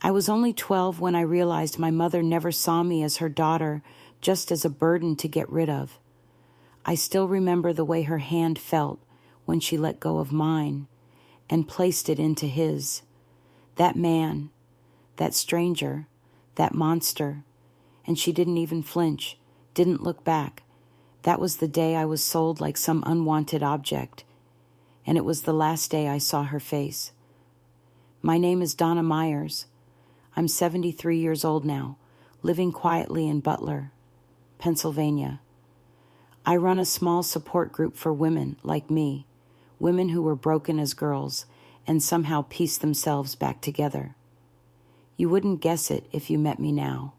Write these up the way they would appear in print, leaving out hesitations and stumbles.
I was only 12 when I realized my mother never saw me as her daughter, just as a burden to get rid of. I still remember the way her hand felt when she let go of mine and placed it into his. That man, that stranger, that monster, and she didn't even flinch, didn't look back. That was the day I was sold like some unwanted object, and it was the last day I saw her face. My name is Donna Myers. I'm 73 years old now, living quietly in Butler, Pennsylvania. I run a small support group for women like me, women who were broken as girls and somehow pieced themselves back together. You wouldn't guess it if you met me now.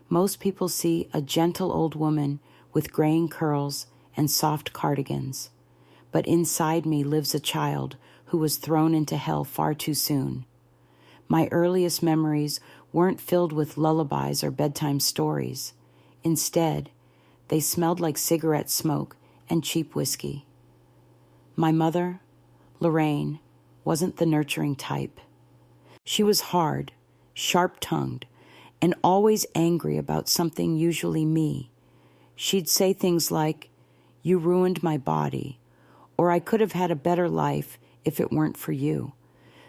Most people see a gentle old woman with graying curls and soft cardigans, but inside me lives a child who was thrown into hell far too soon. My earliest memories weren't filled with lullabies or bedtime stories. Instead, they smelled like cigarette smoke and cheap whiskey. My mother, Lorraine, wasn't the nurturing type. She was hard, sharp-tongued, and always angry about something, usually me. She'd say things like, "You ruined my body," or "I could have had a better life if it weren't for you."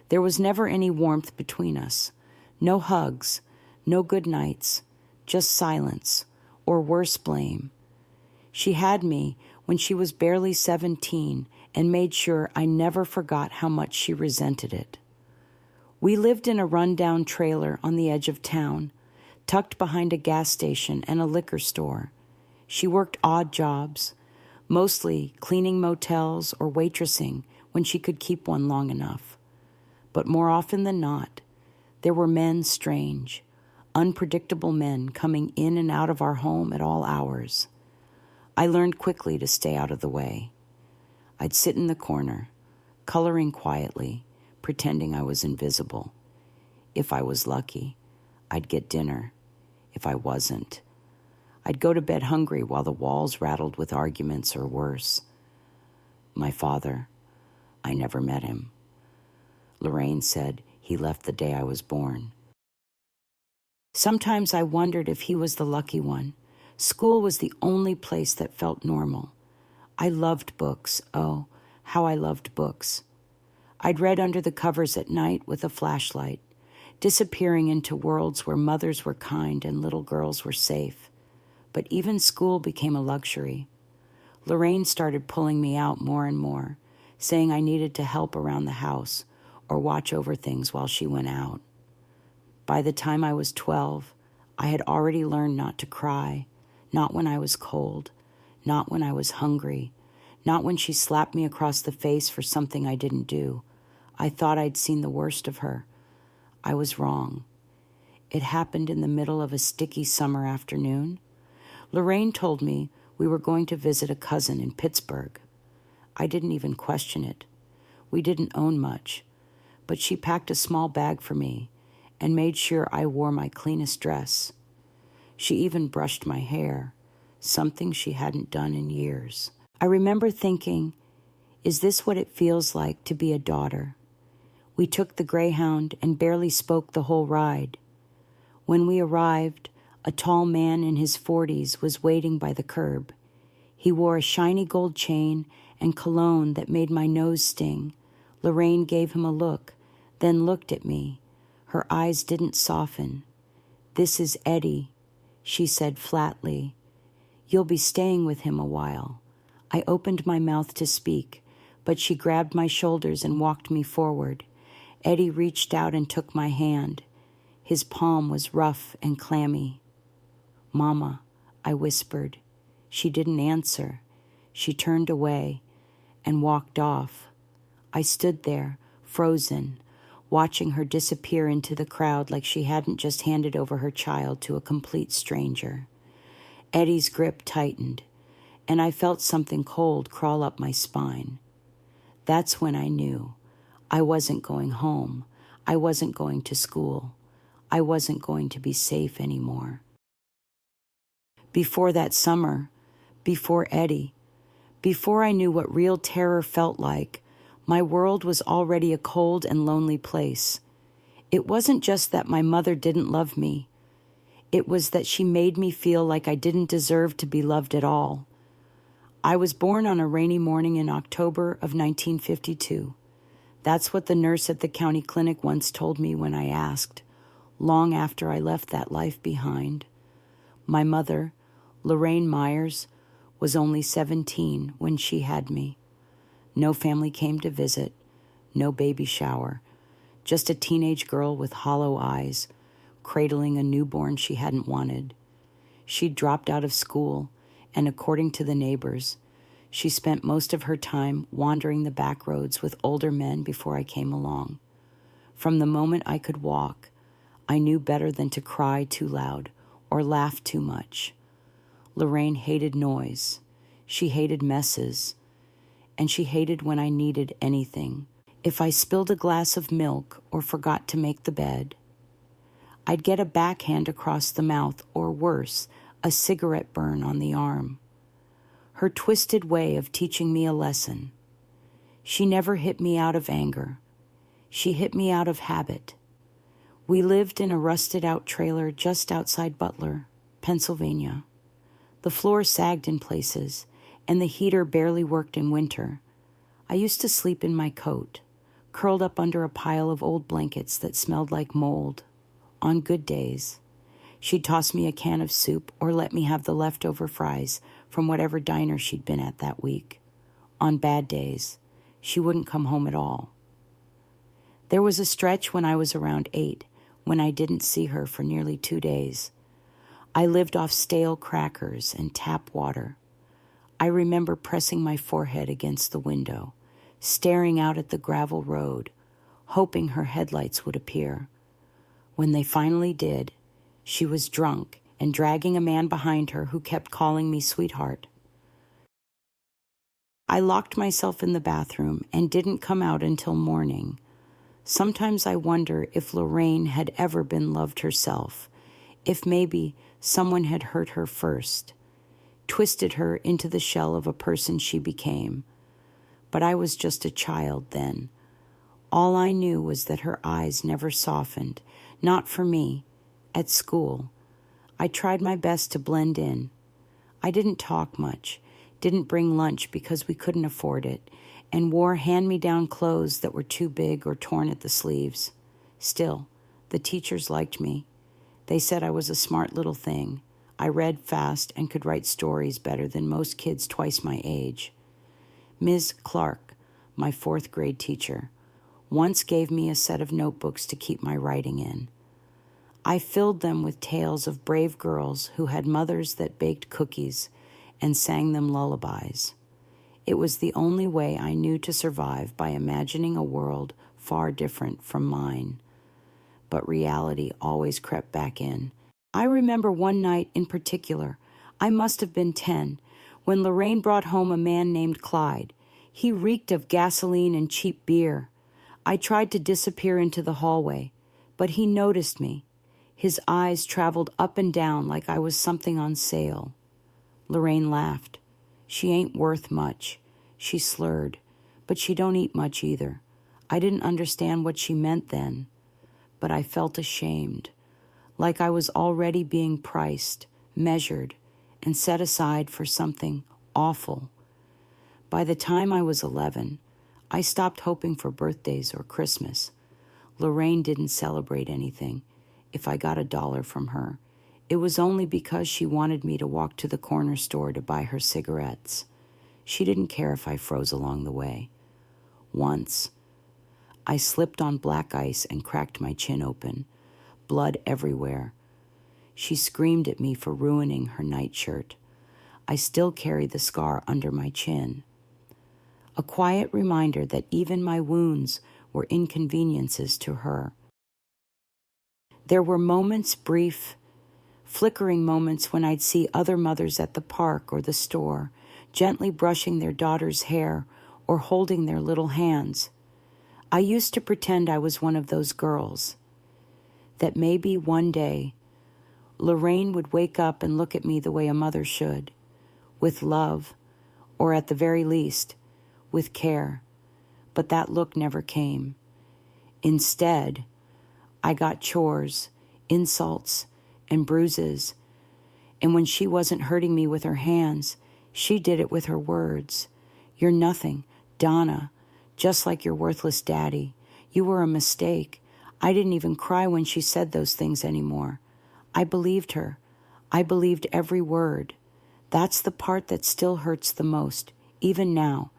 There was never any warmth between us. No hugs, no good nights, just silence, or worse, blame. She had me when she was barely 17 and made sure I never forgot how much she resented it. We lived in a rundown trailer on the edge of town, tucked behind a gas station and a liquor store. She worked odd jobs, mostly cleaning motels or waitressing when she could keep one long enough. But more often than not, there were men strange, unpredictable men coming in and out of our home at all hours. I learned quickly to stay out of the way. I'd sit in the corner, coloring quietly, pretending I was invisible. If I was lucky, I'd get dinner. If I wasn't, I'd go to bed hungry while the walls rattled with arguments or worse. My father, I never met him. Lorraine said he left the day I was born. Sometimes I wondered if he was the lucky one. School was the only place that felt normal. I loved books. Oh, how I loved books. I'd read under the covers at night with a flashlight, disappearing into worlds where mothers were kind and little girls were safe. But even school became a luxury. Lorraine started pulling me out more and more, saying I needed to help around the house or watch over things while she went out. By the time I was 12, I had already learned not to cry, not when I was cold, not when I was hungry, not when she slapped me across the face for something I didn't do. I thought I'd seen the worst of her. I was wrong. It happened in the middle of a sticky summer afternoon. Lorraine told me we were going to visit a cousin in Pittsburgh. I didn't even question it. We didn't own much, but she packed a small bag for me and made sure I wore my cleanest dress. She even brushed my hair, something she hadn't done in years. I remember thinking, is this what it feels like to be a daughter? We took the Greyhound and barely spoke the whole ride. When we arrived, a tall man in his 40s was waiting by the curb. He wore a shiny gold chain and cologne that made my nose sting. Lorraine gave him a look, then looked at me. Her eyes didn't soften. "This is Eddie," she said flatly. "You'll be staying with him a while." I opened my mouth to speak, but she grabbed my shoulders and walked me forward. Eddie reached out and took my hand. His palm was rough and clammy. "Mama," I whispered. She didn't answer. She turned away and walked off. I stood there, frozen, watching her disappear into the crowd like she hadn't just handed over her child to a complete stranger. Eddie's grip tightened, and I felt something cold crawl up my spine. That's when I knew I wasn't going home. I wasn't going to school. I wasn't going to be safe anymore. Before that summer, before Eddie, before I knew what real terror felt like, my world was already a cold and lonely place. It wasn't just that my mother didn't love me. It was that she made me feel like I didn't deserve to be loved at all. I was born on a rainy morning in October of 1952. That's what the nurse at the county clinic once told me when I asked, long after I left that life behind. My mother, Lorraine Myers, was only 17 when she had me. No family came to visit, no baby shower, just a teenage girl with hollow eyes, cradling a newborn she hadn't wanted. She'd dropped out of school, and according to the neighbors, she spent most of her time wandering the back roads with older men before I came along. From the moment I could walk, I knew better than to cry too loud or laugh too much. Lorraine hated noise. She hated messes. And she hated when I needed anything. If I spilled a glass of milk or forgot to make the bed, I'd get a backhand across the mouth, or worse, a cigarette burn on the arm. Her twisted way of teaching me a lesson. She never hit me out of anger. She hit me out of habit. We lived in a rusted-out trailer just outside Butler, Pennsylvania. The floor sagged in places, and the heater barely worked in winter. I used to sleep in my coat, curled up under a pile of old blankets that smelled like mold. On good days, she'd toss me a can of soup or let me have the leftover fries from whatever diner she'd been at that week. On bad days, she wouldn't come home at all. There was a stretch when I was around 8, when I didn't see her for nearly 2 days. I lived off stale crackers and tap water. I remember pressing my forehead against the window, staring out at the gravel road, hoping her headlights would appear. When they finally did, she was drunk and dragging a man behind her who kept calling me sweetheart. I locked myself in the bathroom and didn't come out until morning. Sometimes I wonder if Lorraine had ever been loved herself, if maybe someone had hurt her first, twisted her into the shell of a person she became. But I was just a child then. All I knew was that her eyes never softened, not for me, at school. I tried my best to blend in. I didn't talk much, didn't bring lunch because we couldn't afford it, and wore hand-me-down clothes that were too big or torn at the sleeves. Still, the teachers liked me. They said I was a smart little thing. I read fast and could write stories better than most kids twice my age. Ms. Clark, my 4th grade teacher, once gave me a set of notebooks to keep my writing in. I filled them with tales of brave girls who had mothers that baked cookies and sang them lullabies. It was the only way I knew to survive, by imagining a world far different from mine. But reality always crept back in. I remember one night in particular, I must have been 10, when Lorraine brought home a man named Clyde. He reeked of gasoline and cheap beer. I tried to disappear into the hallway, but he noticed me. His eyes traveled up and down like I was something on sale. Lorraine laughed. She ain't worth much. She slurred, but she don't eat much either. I didn't understand what she meant then, but I felt ashamed, like I was already being priced, measured, and set aside for something awful. By the time I was 11, I stopped hoping for birthdays or Christmas. Lorraine didn't celebrate anything. If I got $1 from her, it was only because she wanted me to walk to the corner store to buy her cigarettes. She didn't care if I froze along the way. Once, I slipped on black ice and cracked my chin open, blood everywhere. She screamed at me for ruining her nightshirt. I still carry the scar under my chin. A quiet reminder that even my wounds were inconveniences to her. There were moments, brief, flickering moments, when I'd see other mothers at the park or the store, gently brushing their daughter's hair or holding their little hands. I used to pretend I was one of those girls, that maybe one day Lorraine would wake up and look at me the way a mother should, with love, or at the very least, with care. But that look never came. Instead, I got chores, insults, and bruises. And when she wasn't hurting me with her hands, she did it with her words. You're nothing, Donna, just like your worthless daddy. You were a mistake. I didn't even cry when she said those things anymore. I believed her. I believed every word. That's the part that still hurts the most, even now,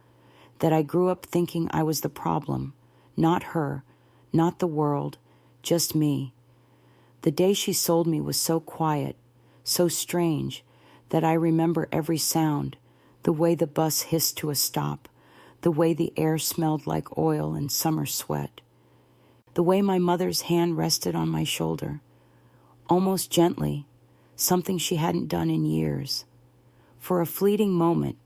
that I grew up thinking I was the problem, not her, not the world, just me. The day she sold me was so quiet, so strange, that I remember every sound, the way the bus hissed to a stop, the way the air smelled like oil and summer sweat, the way my mother's hand rested on my shoulder, almost gently, something she hadn't done in years. For a fleeting moment,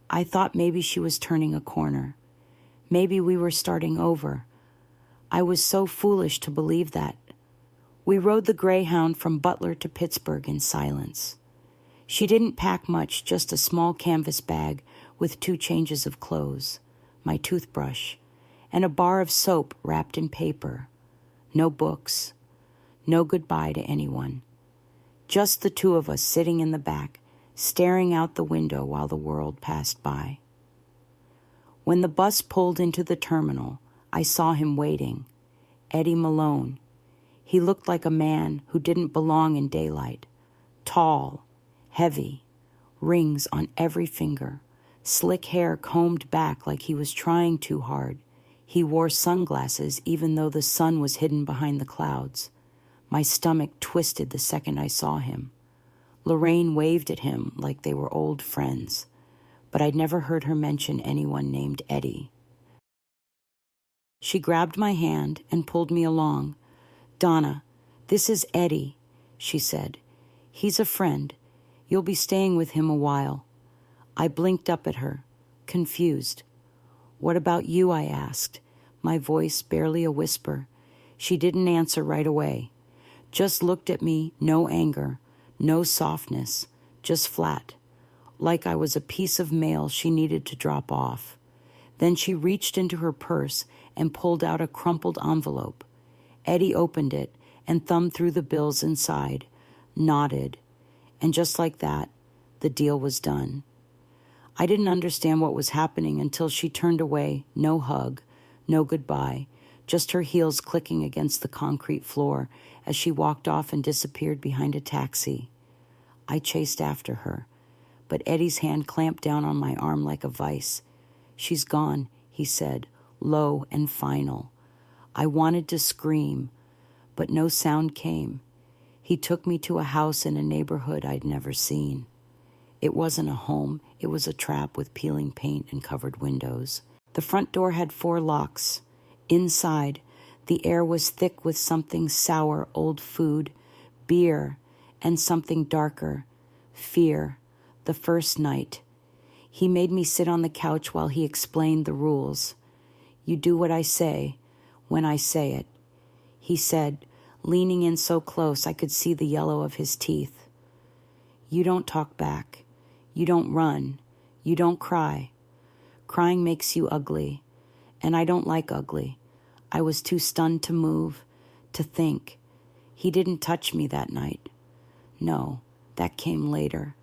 I thought maybe she was turning a corner. Maybe we were starting over. I was so foolish to believe that. We rode the Greyhound from Butler to Pittsburgh in silence. She didn't pack much, just a small canvas bag with 2 changes of clothes, my toothbrush, and a bar of soap wrapped in paper. No books, no goodbye to anyone. Just the 2 of us sitting in the back, staring out the window while the world passed by. When the bus pulled into the terminal, I saw him waiting, Eddie Malone. He looked like a man who didn't belong in daylight. Tall, heavy, rings on every finger, slick hair combed back like he was trying too hard. He wore sunglasses even though the sun was hidden behind the clouds. My stomach twisted the second I saw him. Lorraine waved at him like they were old friends, but I'd never heard her mention anyone named Eddie. She grabbed my hand and pulled me along. Donna, this is Eddie, she said. He's a friend. You'll be staying with him a while. I blinked up at her, confused. What about you, I asked, my voice barely a whisper. She didn't answer right away. Just looked at me, no anger, no softness, just flat, like I was a piece of mail she needed to drop off. Then she reached into her purse and pulled out a crumpled envelope. Eddie opened it and thumbed through the bills inside, nodded, and just like that, the deal was done. I didn't understand what was happening until she turned away, no hug, no goodbye, just her heels clicking against the concrete floor as she walked off and disappeared behind a taxi. I chased after her, but Eddie's hand clamped down on my arm like a vice. She's gone, he said, low and final. I wanted to scream, but no sound came. He took me to a house in a neighborhood I'd never seen. It wasn't a home, it was a trap with peeling paint and covered windows. The front door had 4 locks. Inside, the air was thick with something sour, old food, beer, and something darker, fear, the first night. He made me sit on the couch while he explained the rules. You do what I say, when I say it, he said, leaning in so close I could see the yellow of his teeth. You don't talk back. You don't run. You don't cry. Crying makes you ugly, and I don't like ugly. I was too stunned to move, to think. He didn't touch me that night. No, that came later.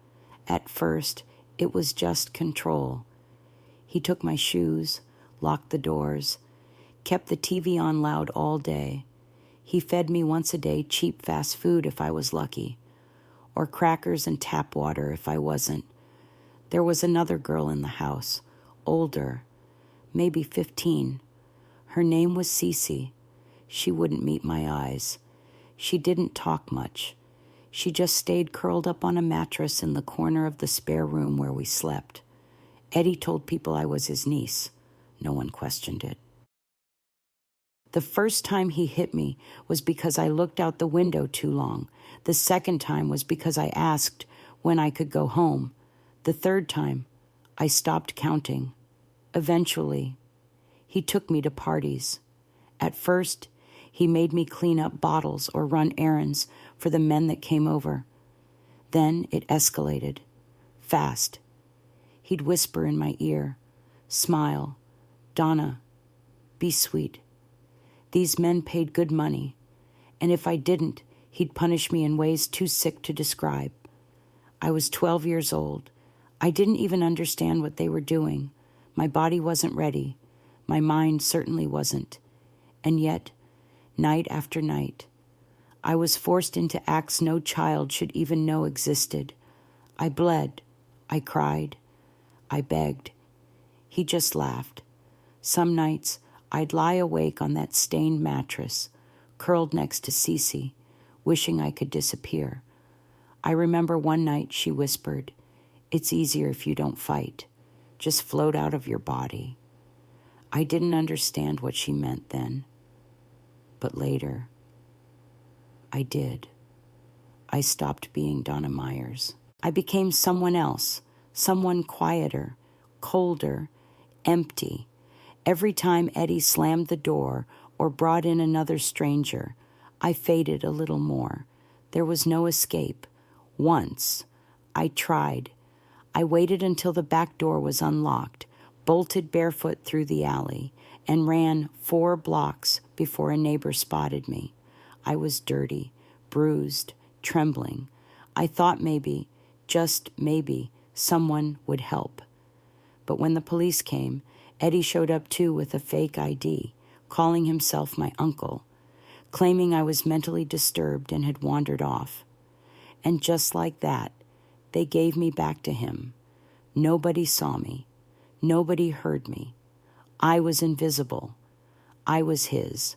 At first, it was just control. He took my shoes, locked the doors, kept the TV on loud all day. He fed me once a day cheap fast food if I was lucky, or crackers and tap water if I wasn't. There was another girl in the house, older, maybe 15. Her name was Cece. She wouldn't meet my eyes. She didn't talk much. She just stayed curled up on a mattress in the corner of the spare room where we slept. Eddie told people I was his niece. No one questioned it. The first time he hit me was because I looked out the window too long. The second time was because I asked when I could go home. The third time, I stopped counting. Eventually, he took me to parties. At first, he made me clean up bottles or run errands for the men that came over. Then it escalated. Fast. He'd whisper in my ear, smile, Donna, be sweet. These men paid good money. and if I didn't, he'd punish me in ways too sick to describe. I was 12 years old. I didn't even understand what they were doing. My body wasn't ready. My mind certainly wasn't. And yet, night after night, I was forced into acts no child should even know existed. I bled. I cried. I begged. He just laughed. Some nights, I'd lie awake on that stained mattress, curled next to Cece, wishing I could disappear. I remember one night she whispered, "It's easier if you don't fight. Just float out of your body." I didn't understand what she meant then. But later, I did. I stopped being Donna Myers. I became someone else, someone quieter, colder, empty. Every time Eddie slammed the door or brought in another stranger, I faded a little more. There was no escape. Once, I tried. I waited until the back door was unlocked, bolted barefoot through the alley, and ran 4 blocks before a neighbor spotted me. I was dirty, bruised, trembling. I thought maybe, just maybe, someone would help. But when the police came, Eddie showed up too with a fake ID, calling himself my uncle, claiming I was mentally disturbed and had wandered off. And just like that, they gave me back to him. Nobody saw me. Nobody heard me. I was invisible. I was his.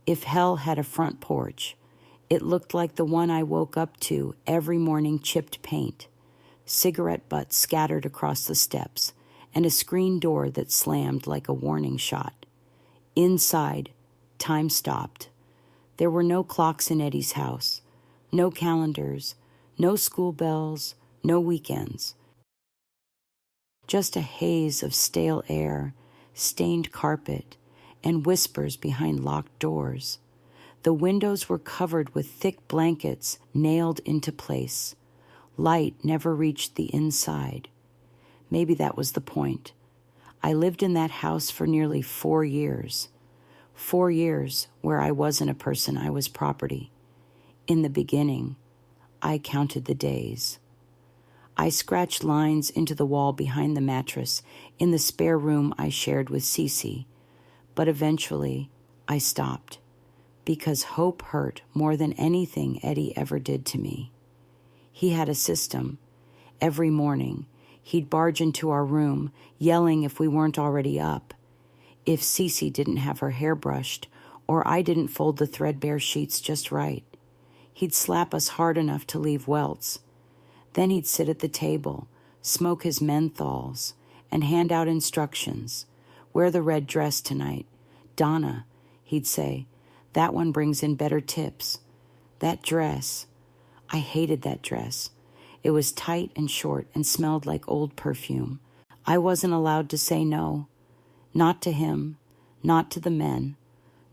If hell had a front porch, it looked like the one I woke up to every morning, chipped paint, cigarette butts scattered across the steps, and a screen door that slammed like a warning shot. Inside, time stopped. There were no clocks in Eddie's house, no calendars, no school bells, no weekends. Just a haze of stale air, stained carpet, and whispers behind locked doors. The windows were covered with thick blankets nailed into place. Light never reached the inside. Maybe that was the point. I lived in that house for nearly 4 years. 4 years where I wasn't a person, I was property. In the beginning, I counted the days. I scratched lines into the wall behind the mattress in the spare room I shared with Cece, but eventually I stopped because hope hurt more than anything Eddie ever did to me. He had a system. Every morning, he'd barge into our room, yelling if we weren't already up, if Cece didn't have her hair brushed, or I didn't fold the threadbare sheets just right. He'd slap us hard enough to leave welts. Then he'd sit at the table, smoke his menthols, and hand out instructions. Wear the red dress tonight. Donna, he'd say, that one brings in better tips. That dress. I hated that dress. It was tight and short and smelled like old perfume. I wasn't allowed to say no. Not to him, not to the men,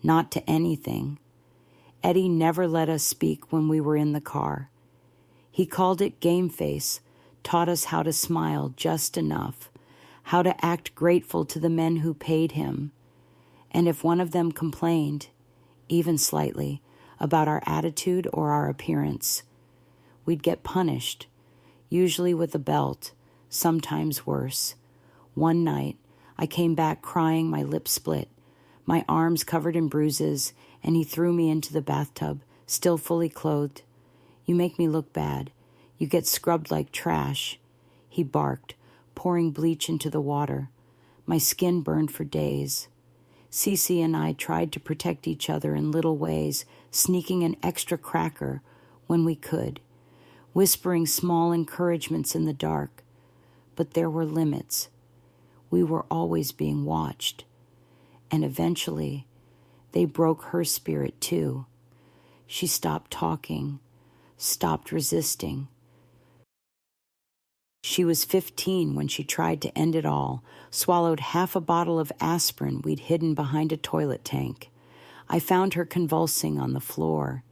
not to anything. Eddie never let us speak when we were in the car. He called it game face, taught us how to smile just enough, how to act grateful to the men who paid him. And if one of them complained, even slightly, about our attitude or our appearance, we'd get punished, usually with a belt, sometimes worse. One night, I came back crying, my lips split, my arms covered in bruises, and he threw me into the bathtub, still fully clothed. "You make me look bad. You get scrubbed like trash," he barked, pouring bleach into the water. My skin burned for days. Cece and I tried to protect each other in little ways, sneaking an extra cracker when we could, whispering small encouragements in the dark. But there were limits. We were always being watched. And eventually, they broke her spirit too. She stopped talking, stopped resisting. She was 15 when she tried to end it all, swallowed half a bottle of aspirin we'd hidden behind a toilet tank. I found her convulsing on the floor.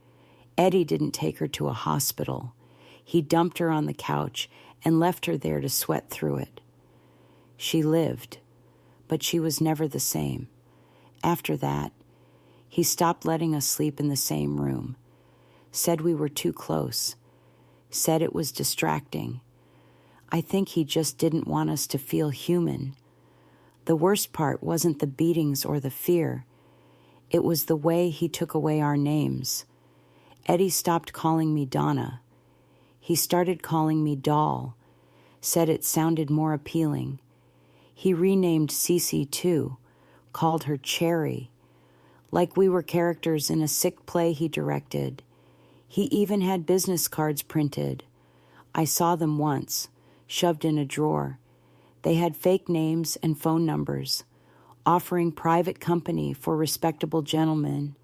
Eddie didn't take her to a hospital. He dumped her on the couch and left her there to sweat through it. She lived, but she was never the same. After that, He stopped letting us sleep in the same room. Said we were too close. Said it was distracting. I think he just didn't want us to feel human. The worst part wasn't the beatings or the fear. It was the way he took away our names. Eddie stopped calling me Donna. He started calling me Doll. Said it sounded more appealing. He renamed Cece too, called her Cherry, like we were characters in a sick play he directed. He even had business cards printed. I saw them once, shoved in a drawer. They had fake names and phone numbers, offering private company for respectable gentlemen.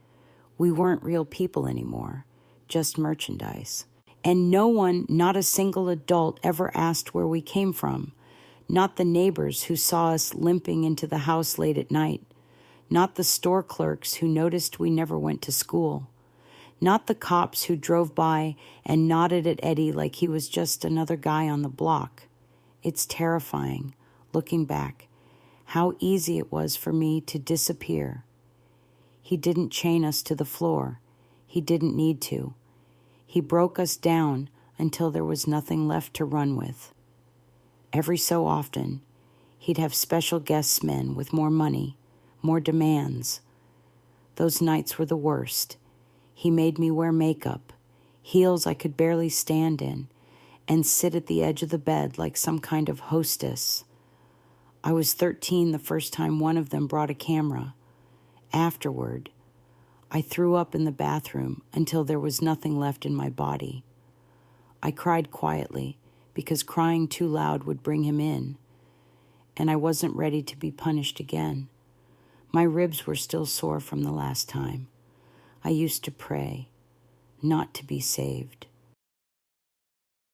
We weren't real people anymore, just merchandise. And no one, not a single adult, ever asked where we came from. Not the neighbors who saw us limping into the house late at night. Not the store clerks who noticed we never went to school. Not the cops who drove by and nodded at Eddie like he was just another guy on the block. It's terrifying, looking back, how easy it was for me to disappear. He didn't chain us to the floor. He didn't need to. He broke us down until there was nothing left to run with. Every so often, he'd have special guest men with more money, more demands. Those nights were the worst. He made me wear makeup, heels I could barely stand in, and sit at the edge of the bed like some kind of hostess. I was 13 the first time one of them brought a camera. Afterward, I threw up in the bathroom until there was nothing left in my body. I cried quietly because crying too loud would bring him in, and I wasn't ready to be punished again. My ribs were still sore from the last time. I used to pray, not to be saved.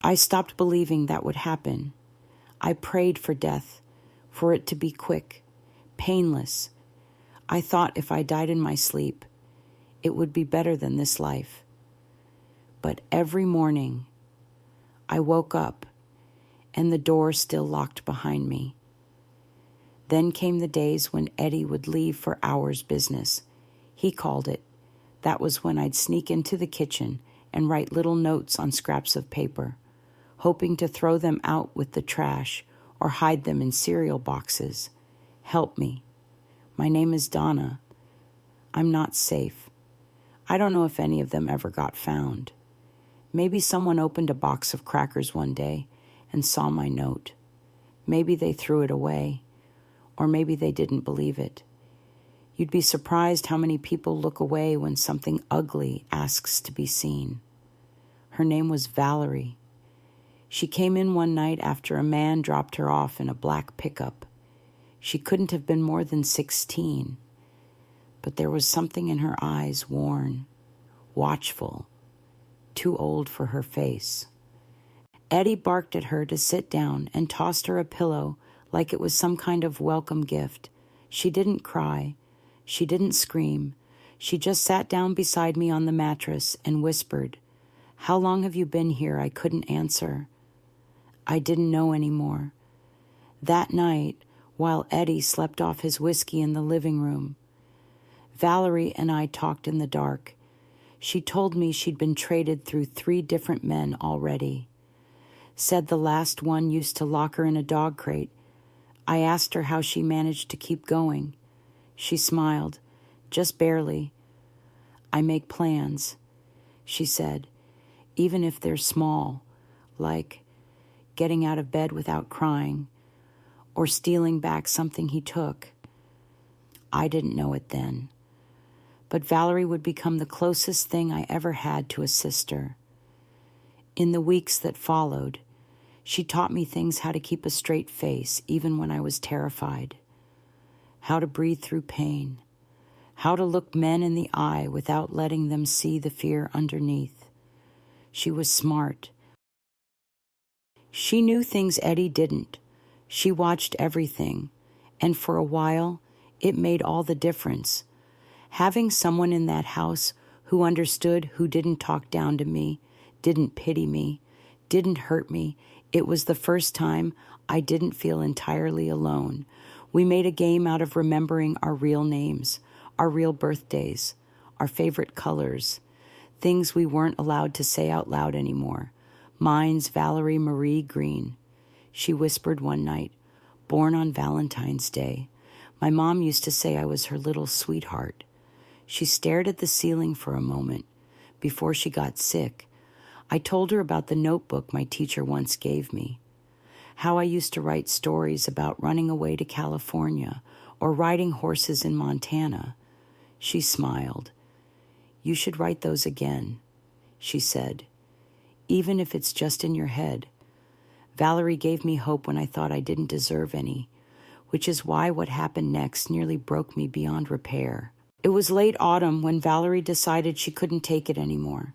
I stopped believing that would happen. I prayed for death, for it to be quick, painless. I thought if I died in my sleep, it would be better than this life. But every morning, I woke up and the door still locked behind me. Then came the days when Eddie would leave for hours business. He called it. That was when I'd sneak into the kitchen and write little notes on scraps of paper, hoping to throw them out with the trash or hide them in cereal boxes. Help me. My name is Donna. I'm not safe. I don't know if any of them ever got found. Maybe someone opened a box of crackers one day and saw my note. Maybe they threw it away, or maybe they didn't believe it. You'd be surprised how many people look away when something ugly asks to be seen. Her name was Valerie. She came in one night after a man dropped her off in a black pickup. She couldn't have been more than 16, but there was something in her eyes, worn, watchful, too old for her face. Eddie barked at her to sit down and tossed her a pillow like it was some kind of welcome gift. She didn't cry. She didn't scream. She just sat down beside me on the mattress and whispered, "How long have you been here?" I couldn't answer. I didn't know anymore. That night, while Eddie slept off his whiskey in the living room, Valerie and I talked in the dark. She told me she'd been traded through 3 different men already. Said the last one used to lock her in a dog crate. I asked her how she managed to keep going. She smiled, just barely. "I make plans," she said, "even if they're small, like getting out of bed without crying, or stealing back something he took." I didn't know it then, but Valerie would become the closest thing I ever had to a sister. In the weeks that followed, she taught me things: how to keep a straight face even when I was terrified, how to breathe through pain, how to look men in the eye without letting them see the fear underneath. She was smart. She knew things Eddie didn't. She watched everything, and for a while, it made all the difference. Having someone in that house who understood, who didn't talk down to me, didn't pity me, didn't hurt me, it was the first time I didn't feel entirely alone. We made a game out of remembering our real names, our real birthdays, our favorite colors, things we weren't allowed to say out loud anymore. Mine's Valerie Marie Green. She whispered one night, born on Valentine's Day. My mom used to say I was her little sweetheart. She stared at the ceiling for a moment before she got sick. I told her about the notebook my teacher once gave me, how I used to write stories about running away to California or riding horses in Montana. She smiled. You should write those again, she said, even if it's just in your head. Valerie gave me hope when I thought I didn't deserve any, which is why what happened next nearly broke me beyond repair. It was late autumn when Valerie decided she couldn't take it anymore.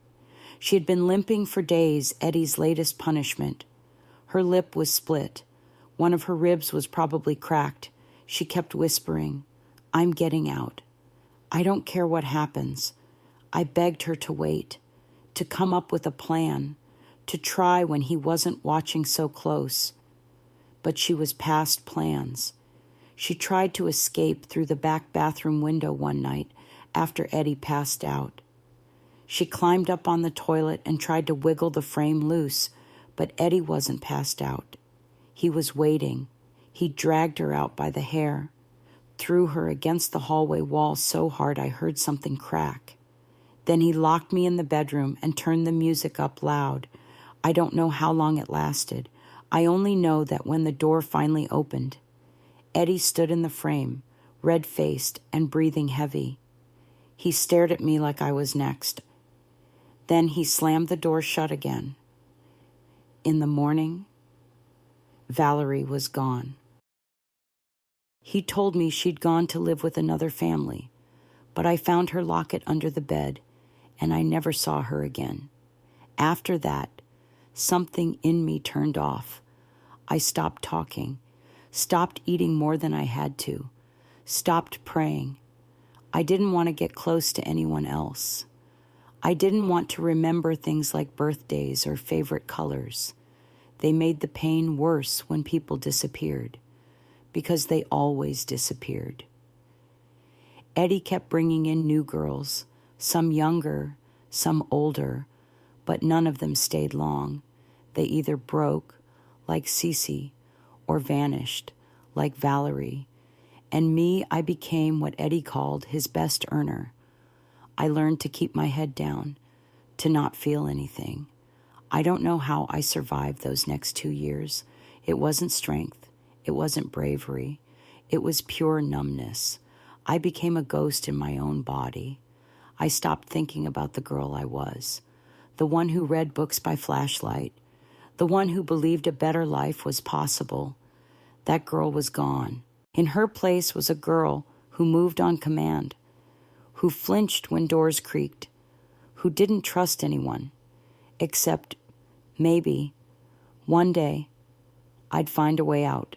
She had been limping for days, Eddie's latest punishment. Her lip was split. One of her ribs was probably cracked. She kept whispering, I'm getting out. I don't care what happens. I begged her to wait, to come up with a plan, to try when he wasn't watching so close. But she was past plans. She tried to escape through the back bathroom window one night after Eddie passed out. She climbed up on the toilet and tried to wiggle the frame loose, but Eddie wasn't passed out. He was waiting. He dragged her out by the hair, threw her against the hallway wall so hard I heard something crack. Then he locked me in the bedroom and turned the music up loud. I don't know how long it lasted. I only know that when the door finally opened, Eddie stood in the frame, red-faced and breathing heavy. He stared at me like I was next. Then he slammed the door shut again. In the morning, Valerie was gone. He told me she'd gone to live with another family, but I found her locket under the bed, and I never saw her again. After that, something in me turned off. I stopped talking, stopped eating more than I had to, stopped praying. I didn't want to get close to anyone else. I didn't want to remember things like birthdays or favorite colors. They made the pain worse when people disappeared, because they always disappeared. Eddie kept bringing in new girls, some younger, some older, but none of them stayed long. They either broke, like Cece, or vanished, like Valerie. And me, I became what Eddie called his best earner. I learned to keep my head down, to not feel anything. I don't know how I survived those next 2 years. It wasn't strength. It wasn't bravery. It was pure numbness. I became a ghost in my own body. I stopped thinking about the girl I was, the one who read books by flashlight, the one who believed a better life was possible. That girl was gone. In her place was a girl who moved on command, who flinched when doors creaked, who didn't trust anyone, except maybe one day I'd find a way out.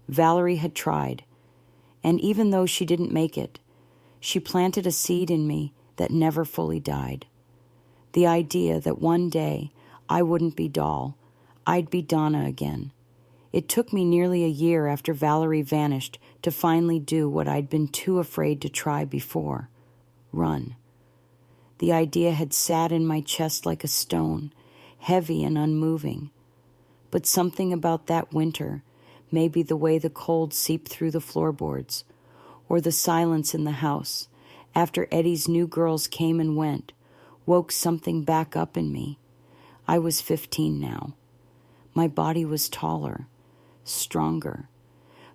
Valerie had tried, and even though she didn't make it, she planted a seed in me that never fully died. The idea that one day I wouldn't be Doll, I'd be Donna again. It took me nearly a year after Valerie vanished to finally do what I'd been too afraid to try before: run. The idea had sat in my chest like a stone, heavy and unmoving. But something about that winter, maybe the way the cold seeped through the floorboards, or the silence in the house after Eddie's new girls came and went, woke something back up in me. I was 15 now. My body was taller, stronger,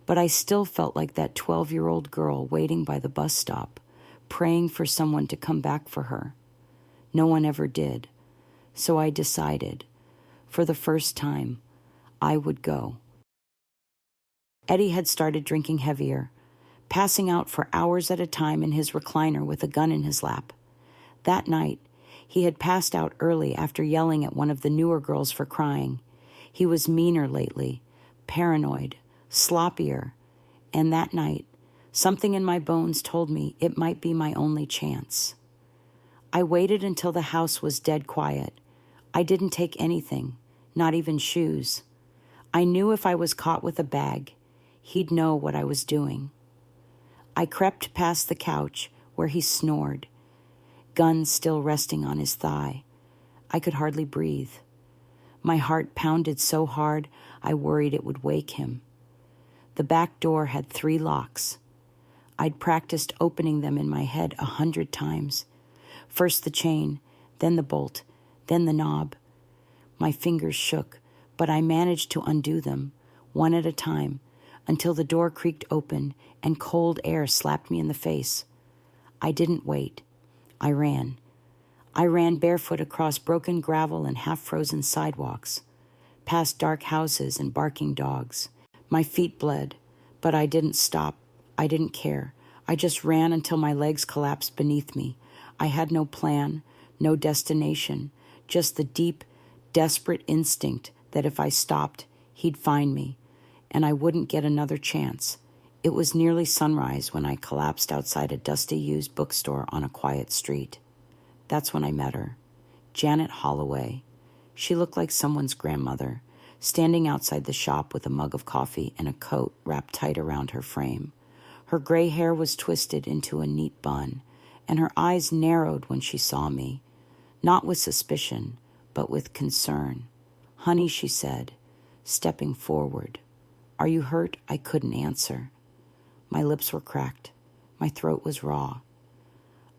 but I still felt like that 12-year-old girl waiting by the bus stop, praying for someone to come back for her. No one ever did, so I decided, for the first time, I would go. Eddie had started drinking heavier, passing out for hours at a time in his recliner with a gun in his lap. That night, he had passed out early after yelling at one of the newer girls for crying. He was meaner lately, paranoid, sloppier, and that night, something in my bones told me it might be my only chance. I waited until the house was dead quiet. I didn't take anything, not even shoes. I knew if I was caught with a bag, he'd know what I was doing. I crept past the couch where he snored, gun still resting on his thigh. I could hardly breathe. My heart pounded so hard I worried it would wake him. The back door had 3 locks. I'd practiced opening them in my head 100 times. First the chain, then the bolt, then the knob. My fingers shook, but I managed to undo them, one at a time, until the door creaked open and cold air slapped me in the face. I didn't wait. I ran. I ran barefoot across broken gravel and half-frozen sidewalks, past dark houses and barking dogs. My feet bled, but I didn't stop. I didn't care. I just ran until my legs collapsed beneath me. I had no plan, no destination, just the deep, desperate instinct that if I stopped, he'd find me, and I wouldn't get another chance. It was nearly sunrise when I collapsed outside a dusty used bookstore on a quiet street. That's when I met her, Janet Holloway. She looked like someone's grandmother, standing outside the shop with a mug of coffee and a coat wrapped tight around her frame. Her gray hair was twisted into a neat bun, and her eyes narrowed when she saw me, not with suspicion, but with concern. "Honey," she said, stepping forward. "Are you hurt?" I couldn't answer. My lips were cracked. My throat was raw.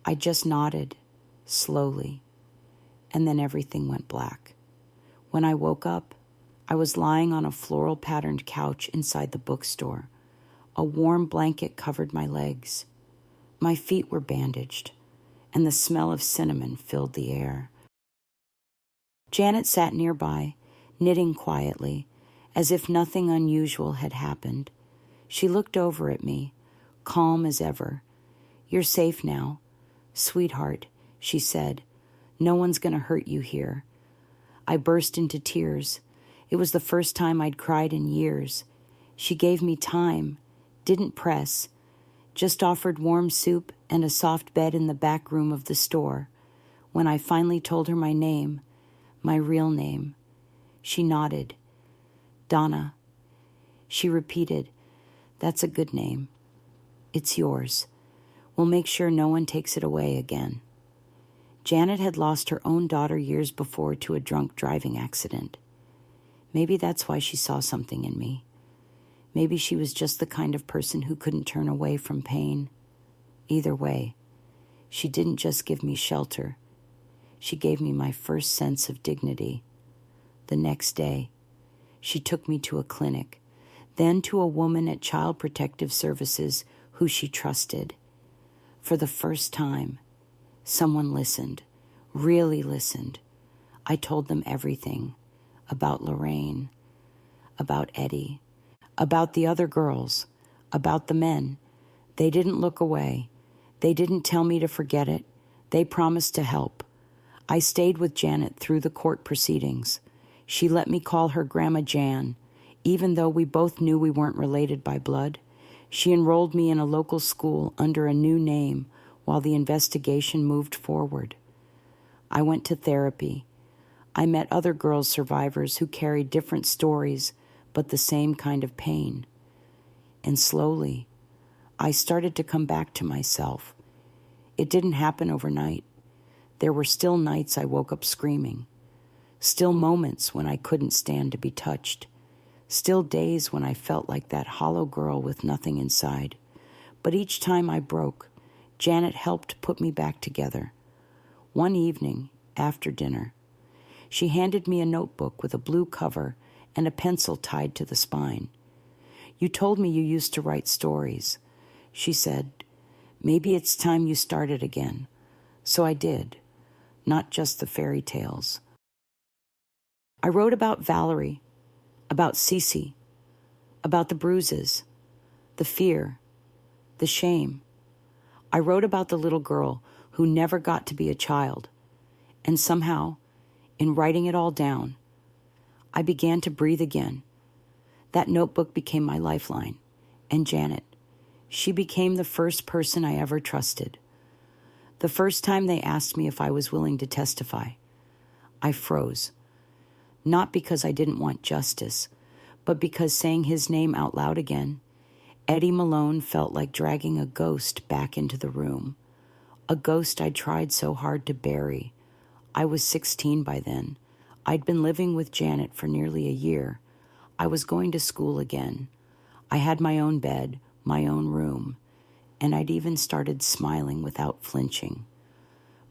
I just nodded, slowly, and then everything went black. When I woke up, I was lying on a floral-patterned couch inside the bookstore. A warm blanket covered my legs. My feet were bandaged, and the smell of cinnamon filled the air. Janet sat nearby, knitting quietly, as if nothing unusual had happened. She looked over at me, calm as ever. "You're safe now, sweetheart," she said. "No one's going to hurt you here." I burst into tears. It was the first time I'd cried in years. She gave me time, didn't press, just offered warm soup and a soft bed in the back room of the store. When I finally told her my name, my real name, she nodded. "Donna." She repeated, "That's a good name. It's yours. We'll make sure no one takes it away again." Janet had lost her own daughter years before to a drunk driving accident. Maybe that's why she saw something in me. Maybe she was just the kind of person who couldn't turn away from pain. Either way, she didn't just give me shelter. She gave me my first sense of dignity. The next day, she took me to a clinic, then to a woman at Child Protective Services who she trusted. For the first time, someone listened, really listened. I told them everything, about Lorraine, about Eddie, about the other girls, about the men. They didn't look away. They didn't tell me to forget it. They promised to help. I stayed with Janet through the court proceedings. She let me call her Grandma Jan, even though we both knew we weren't related by blood. She enrolled me in a local school under a new name while the investigation moved forward. I went to therapy. I met other girls survivors who carried different stories, but the same kind of pain. And slowly, I started to come back to myself. It didn't happen overnight. There were still nights I woke up screaming. Still moments when I couldn't stand to be touched. Still days when I felt like that hollow girl with nothing inside. But each time I broke, Janet helped put me back together. One evening, after dinner, she handed me a notebook with a blue cover and a pencil tied to the spine. "You told me you used to write stories," she said. "Maybe it's time you started again." So I did, not just the fairy tales. I wrote about Valerie, about Cece, about the bruises, the fear, the shame. I wrote about the little girl who never got to be a child. And somehow, in writing it all down, I began to breathe again. That notebook became my lifeline. And Janet, she became the first person I ever trusted. The first time they asked me if I was willing to testify, I froze. Not because I didn't want justice, but because saying his name out loud again, Eddie Malone felt like dragging a ghost back into the room. a ghost I tried so hard to bury. I was 16 by then. I'd been living with Janet for nearly a year. I was going to school again. I had my own bed, my own room, and I'd even started smiling without flinching.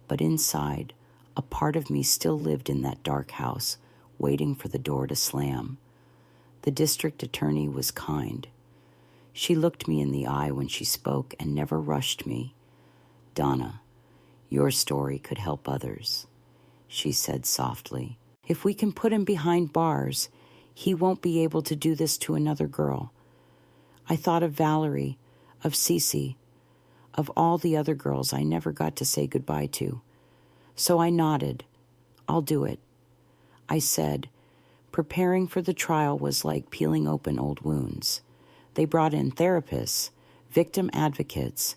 But inside, a part of me still lived in that dark house, waiting for the door to slam. The district attorney was kind. She looked me in the eye when she spoke and never rushed me. "Donna, your story could help others," she said softly. "If we can put him behind bars, he won't be able to do this to another girl." I thought of Valerie, of Cece, of all the other girls I never got to say goodbye to. So I nodded. "I'll do it." I said, preparing for the trial was like peeling open old wounds. They brought in therapists, victim advocates,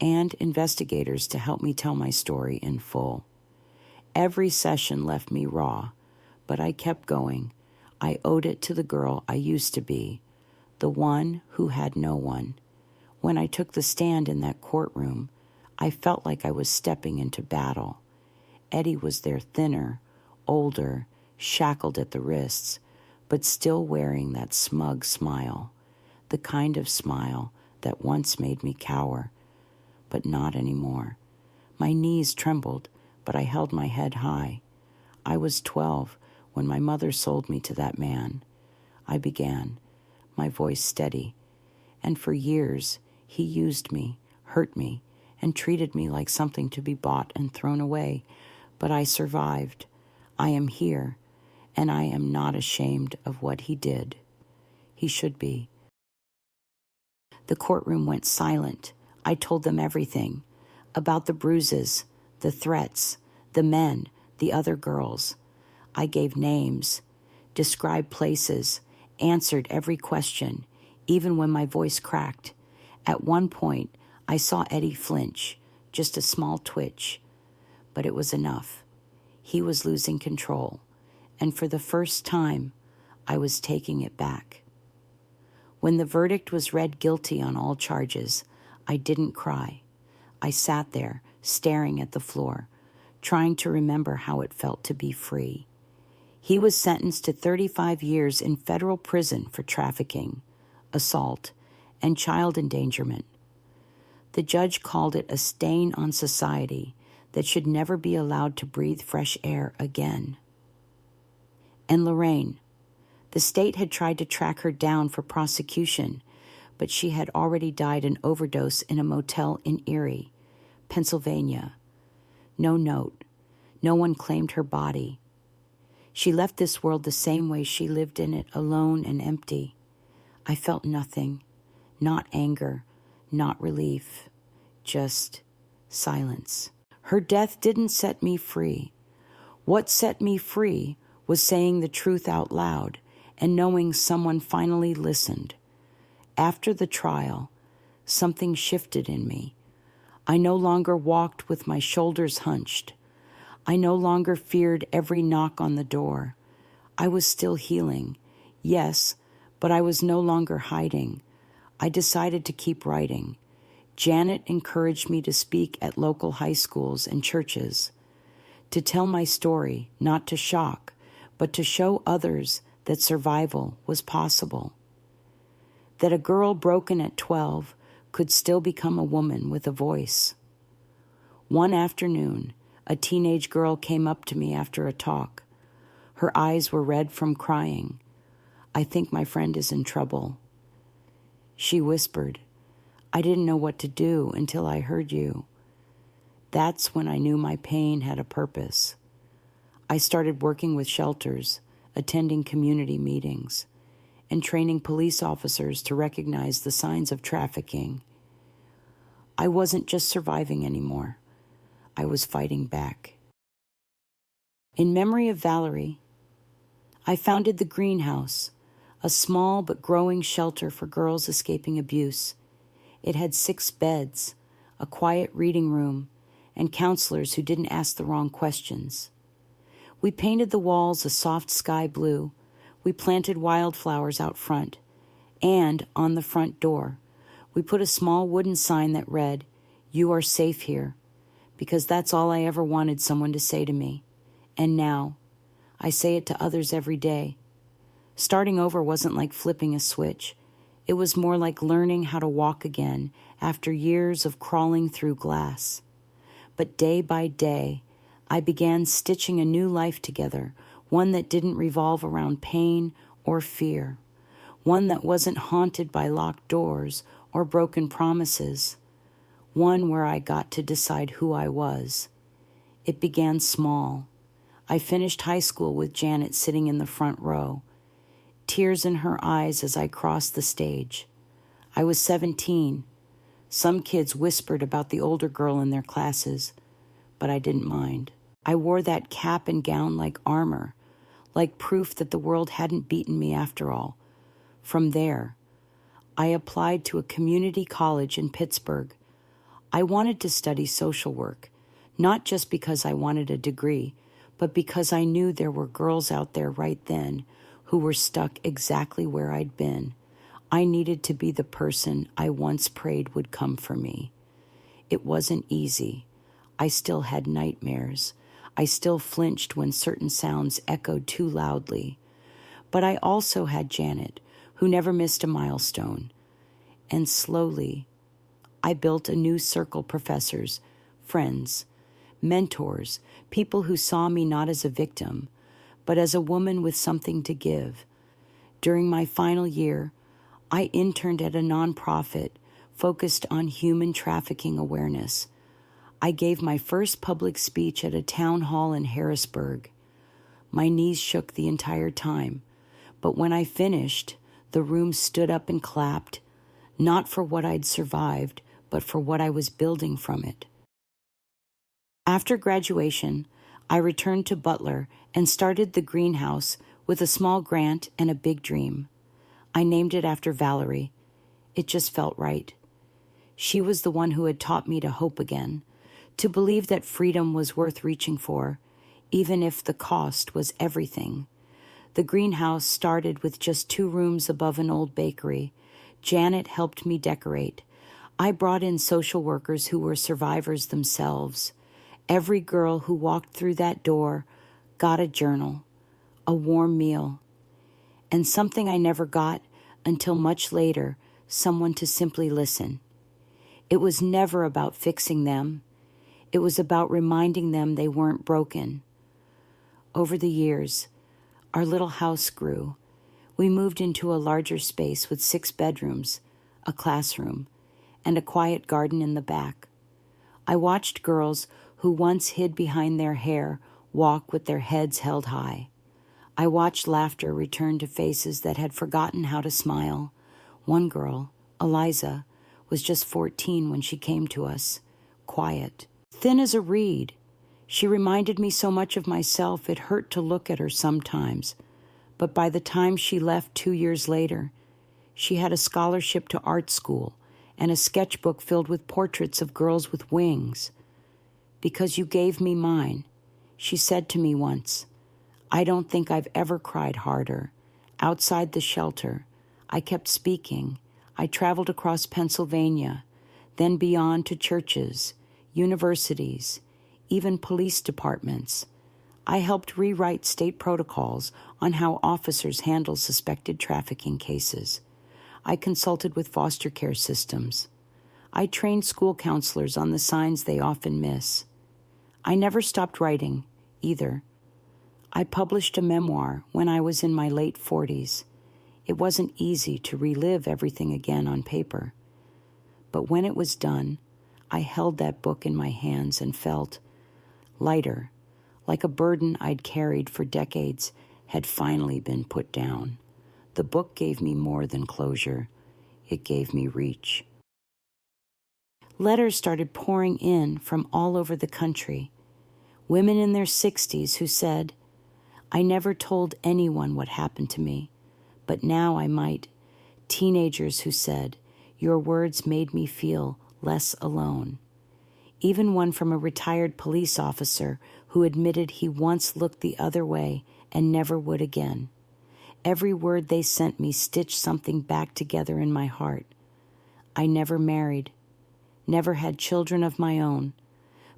and investigators to help me tell my story in full. Every session left me raw, but I kept going. I owed it to the girl I used to be, the one who had no one. When I took the stand in that courtroom, I felt like I was stepping into battle. Eddie was there, thinner, older, shackled at the wrists, but still wearing that smug smile, the kind of smile that once made me cower, but not anymore. My knees trembled, but I held my head high. I was 12 when my mother sold me to that man. I began, my voice steady, and for years he used me, hurt me, and treated me like something to be bought and thrown away. But I survived. I am here, and I am not ashamed of what he did. He should be. The courtroom went silent. I told them everything, about the bruises, the threats, the men, the other girls. I gave names, described places, answered every question, even when my voice cracked. At one point, I saw Eddie flinch, just a small twitch, but it was enough. He was losing control, and for the first time, I was taking it back. When the verdict was read guilty on all charges, I didn't cry. I sat there, staring at the floor, trying to remember how it felt to be free. He was sentenced to 35 years in federal prison for trafficking, assault, and child endangerment. The judge called it a stain on society that should never be allowed to breathe fresh air again. And Lorraine, the state had tried to track her down for prosecution, but she had already died an overdose in a motel in Erie, Pennsylvania. No note. No one claimed her body. She left this world the same way she lived in it, alone and empty. I felt nothing, not anger, not relief, just silence. Her death didn't set me free. What set me free was saying the truth out loud and knowing someone finally listened. After the trial, something shifted in me. I no longer walked with my shoulders hunched. I no longer feared every knock on the door. I was still healing, yes, but I was no longer hiding. I decided to keep writing. Janet encouraged me to speak at local high schools and churches, to tell my story, not to shock, but to show others that survival was possible, that a girl broken at 12 could still become a woman with a voice. One afternoon, a teenage girl came up to me after a talk. Her eyes were red from crying. "I think my friend is in trouble." She whispered, "I didn't know what to do until I heard you." That's when I knew my pain had a purpose. I started working with shelters, attending community meetings, and training police officers to recognize the signs of trafficking. I wasn't just surviving anymore. I was fighting back. In memory of Valerie, I founded the Greenhouse, a small but growing shelter for girls escaping abuse. It had 6 beds, a quiet reading room, and counselors who didn't ask the wrong questions. We painted the walls a soft sky blue. We planted wildflowers out front, and on the front door, we put a small wooden sign that read, "You are safe here." because that's all I ever wanted someone to say to me. And now, I say it to others every day. Starting over wasn't like flipping a switch. It was more like learning how to walk again after years of crawling through glass. But day by day, I began stitching a new life together, one that didn't revolve around pain or fear, one that wasn't haunted by locked doors or broken promises, one where I got to decide who I was. It began small. I finished high school with Janet sitting in the front row, tears in her eyes as I crossed the stage. I was 17. Some kids whispered about the older girl in their classes, but I didn't mind. I wore that cap and gown like armor, like proof that the world hadn't beaten me after all. From there, I applied to a community college in Pittsburgh. I wanted to study social work, not just because I wanted a degree, but because I knew there were girls out there right then who were stuck exactly where I'd been. I needed to be the person I once prayed would come for me. It wasn't easy. I still had nightmares. I still flinched when certain sounds echoed too loudly. But I also had Janet, who never missed a milestone. And slowly, I built a new circle: professors, friends, mentors, people who saw me not as a victim, but as a woman with something to give. During my final year, I interned at a nonprofit focused on human trafficking awareness. I gave my first public speech at a town hall in Harrisburg. My knees shook the entire time, but when I finished, the room stood up and clapped, not for what I'd survived, but for what I was building from it. After graduation, I returned to Butler and started the greenhouse with a small grant and a big dream. I named it after Valerie. It just felt right. She was the one who had taught me to hope again, to believe that freedom was worth reaching for, even if the cost was everything. The greenhouse started with just 2 rooms above an old bakery. Janet helped me decorate. I brought in social workers who were survivors themselves. Every girl who walked through that door got a journal, a warm meal, and something I never got until much later, someone to simply listen. It was never about fixing them. It was about reminding them they weren't broken. Over the years, our little house grew. We moved into a larger space with 6 bedrooms, a classroom, and a quiet garden in the back. I watched girls who once hid behind their hair walk with their heads held high. I watched laughter return to faces that had forgotten how to smile. One girl, Eliza, was just 14 when she came to us, quiet, thin as a reed. She reminded me so much of myself it hurt to look at her sometimes. But by the time she left 2 years later, she had a scholarship to art school and a sketchbook filled with portraits of girls with wings. "Because you gave me mine," she said to me once. I don't think I've ever cried harder. Outside the shelter, I kept speaking. I traveled across Pennsylvania, then beyond to churches, universities, even police departments. I helped rewrite state protocols on how officers handle suspected trafficking cases. I consulted with foster care systems. I trained school counselors on the signs they often miss. I never stopped writing, either. I published a memoir when I was in my late 40s. It wasn't easy to relive everything again on paper. But when it was done, I held that book in my hands and felt lighter, like a burden I'd carried for decades had finally been put down. The book gave me more than closure. It gave me reach. Letters started pouring in from all over the country. Women in their 60s who said, "I never told anyone what happened to me, but now I might." Teenagers who said, "Your words made me feel less alone." Even one from a retired police officer who admitted he once looked the other way and never would again. Every word they sent me stitched something back together in my heart. I never married, never had children of my own,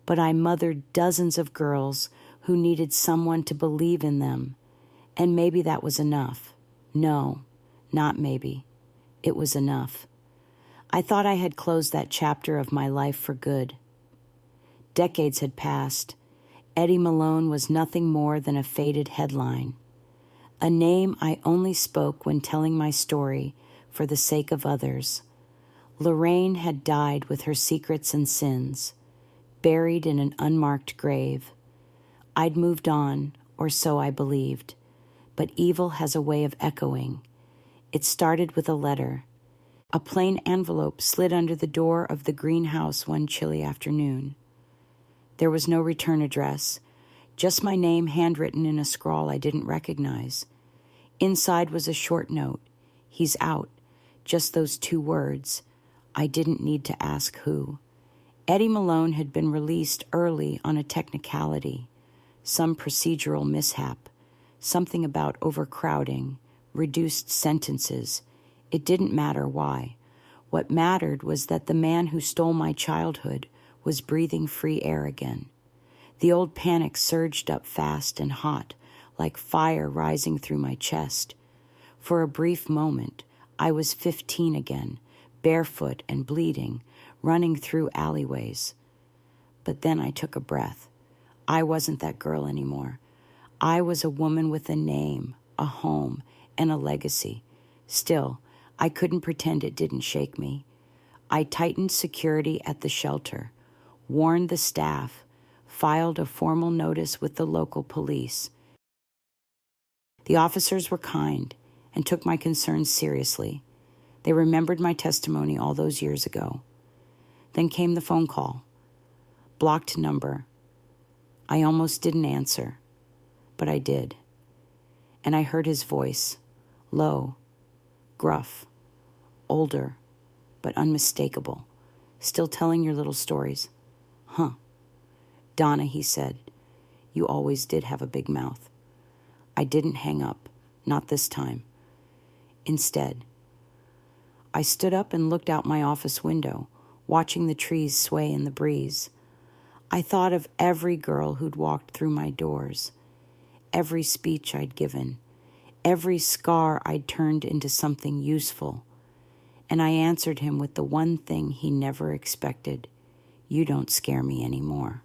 but I mothered dozens of girls who needed someone to believe in them, and maybe that was enough. No, not maybe. It was enough. I thought I had closed that chapter of my life for good. Decades had passed. Eddie Malone was nothing more than a faded headline, a name I only spoke when telling my story for the sake of others. Lorraine had died with her secrets and sins, buried in an unmarked grave. I'd moved on, or so I believed, but evil has a way of echoing. It started with a letter. A plain envelope slid under the door of the greenhouse one chilly afternoon. There was no return address, just my name handwritten in a scrawl I didn't recognize. Inside was a short note. He's out. Just those 2 words. I didn't need to ask who. Eddie Malone had been released early on a technicality, some procedural mishap, something about overcrowding, reduced sentences. It didn't matter why. What mattered was that the man who stole my childhood was breathing free air again. The old panic surged up fast and hot, like fire rising through my chest. For a brief moment, I was 15 again, barefoot and bleeding, running through alleyways. But then I took a breath. I wasn't that girl anymore. I was a woman with a name, a home, and a legacy. Still, I couldn't pretend it didn't shake me. I tightened security at the shelter, warned the staff, filed a formal notice with the local police. The officers were kind and took my concerns seriously. They remembered my testimony all those years ago. Then came the phone call. Blocked number. I almost didn't answer, but I did. And I heard his voice, low, gruff, older, but unmistakable, still telling your little stories. Huh. Donna, he said, you always did have a big mouth. I didn't hang up, not this time. Instead, I stood up and looked out my office window, watching the trees sway in the breeze. I thought of every girl who'd walked through my doors, every speech I'd given, every scar I'd turned into something useful. And I answered him with the one thing he never expected. You don't scare me anymore.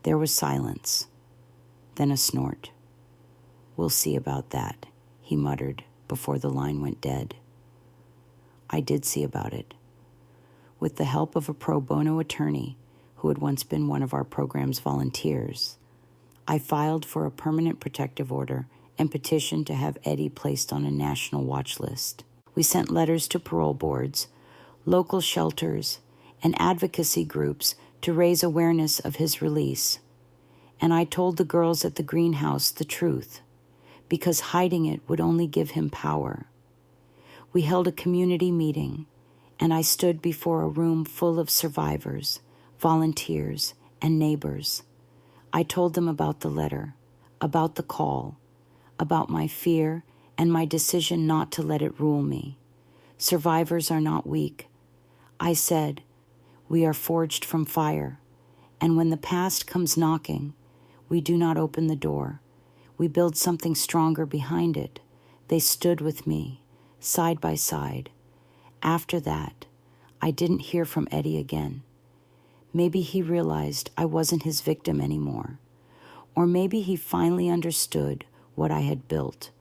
There was silence, then a snort. We'll see about that, he muttered before the line went dead. I did see about it. With the help of a pro bono attorney who had once been one of our program's volunteers, I filed for a permanent protective order and petitioned to have Eddie placed on a national watch list. We sent letters to parole boards, local shelters, and advocacy groups to raise awareness of his release. And I told the girls at the greenhouse the truth, because hiding it would only give him power. We held a community meeting, and I stood before a room full of survivors, volunteers, and neighbors. I told them about the letter, about the call, about my fear and my decision not to let it rule me. Survivors are not weak. I said, we are forged from fire, and when the past comes knocking, we do not open the door. We build something stronger behind it. They stood with me, side by side. After that, I didn't hear from Eddie again. Maybe he realized I wasn't his victim anymore. Or maybe he finally understood what I had built.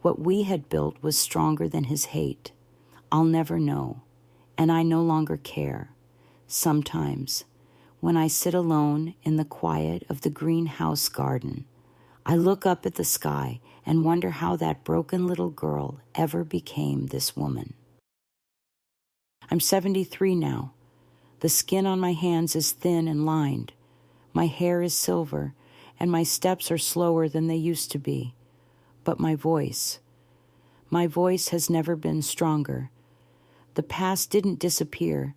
What we had built was stronger than his hate. I'll never know, and I no longer care. Sometimes, when I sit alone in the quiet of the greenhouse garden, I look up at the sky and wonder how that broken little girl ever became this woman. I'm 73 now. The skin on my hands is thin and lined. My hair is silver, and my steps are slower than they used to be. But my voice has never been stronger. The past didn't disappear.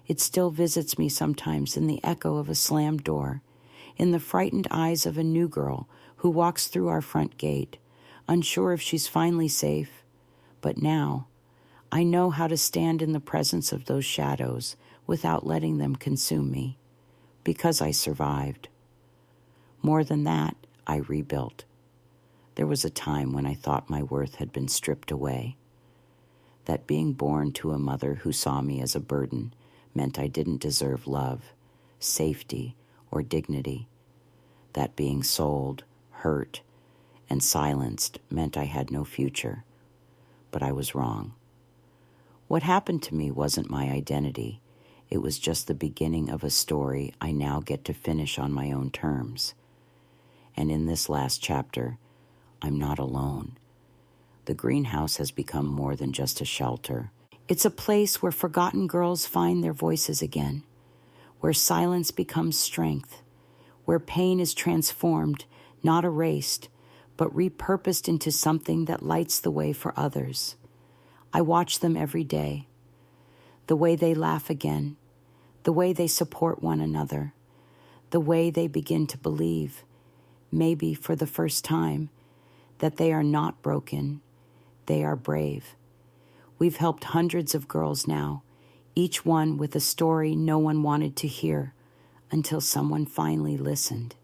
It still visits me sometimes in the echo of a slammed door, in the frightened eyes of a new girl who walks through our front gate, unsure if she's finally safe. But now, I know how to stand in the presence of those shadows without letting them consume me, because I survived. More than that, I rebuilt. There was a time when I thought my worth had been stripped away, that being born to a mother who saw me as a burden meant I didn't deserve love, safety, or dignity, that being sold, hurt, and silenced meant I had no future. But I was wrong. What happened to me wasn't my identity. It was just the beginning of a story I now get to finish on my own terms. And in this last chapter, I'm not alone. The greenhouse has become more than just a shelter. It's a place where forgotten girls find their voices again, where silence becomes strength, where pain is transformed, not erased, but repurposed into something that lights the way for others. I watch them every day. The way they laugh again, the way they support one another, the way they begin to believe, maybe for the first time, that they are not broken, they are brave. We've helped hundreds of girls now, each one with a story no one wanted to hear, until someone finally listened.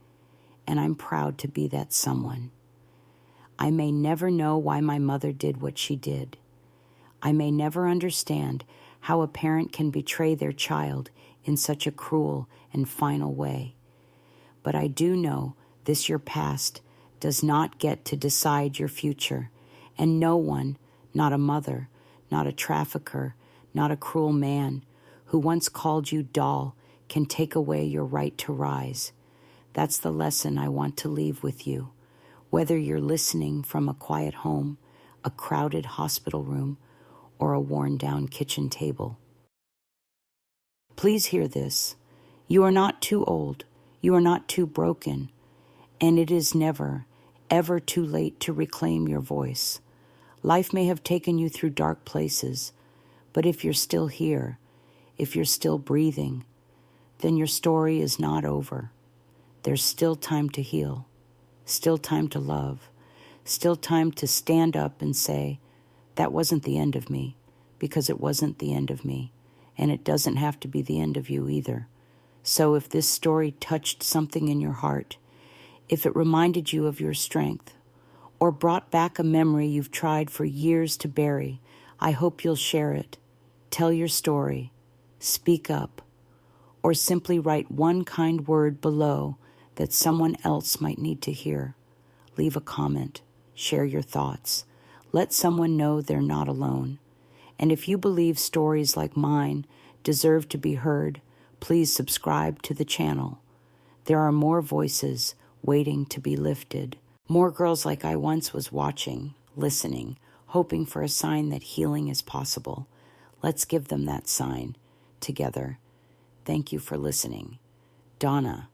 And I'm proud to be that someone. I may never know why my mother did what she did. I may never understand how a parent can betray their child in such a cruel and final way. But I do know this your past does not get to decide your future, and no one, not a mother, not a trafficker, not a cruel man who once called you doll, can take away your right to rise. That's the lesson I want to leave with you, whether you're listening from a quiet home, a crowded hospital room, or a worn-down kitchen table. Please hear this. You are not too old. You are not too broken. And it is never, ever too late to reclaim your voice. Life may have taken you through dark places, but if you're still here, if you're still breathing, then your story is not over. There's still time to heal, still time to love, still time to stand up and say, that wasn't the end of me, because it wasn't the end of me, and it doesn't have to be the end of you either. So if this story touched something in your heart, if it reminded you of your strength, or brought back a memory you've tried for years to bury, I hope you'll share it. Tell your story, speak up, or simply write one kind word below that someone else might need to hear. Leave a comment, share your thoughts. Let someone know they're not alone. And if you believe stories like mine deserve to be heard, please subscribe to the channel. There are more voices waiting to be lifted. More girls like I once was watching, listening, hoping for a sign that healing is possible. Let's give them that sign together. Thank you for listening. Donna.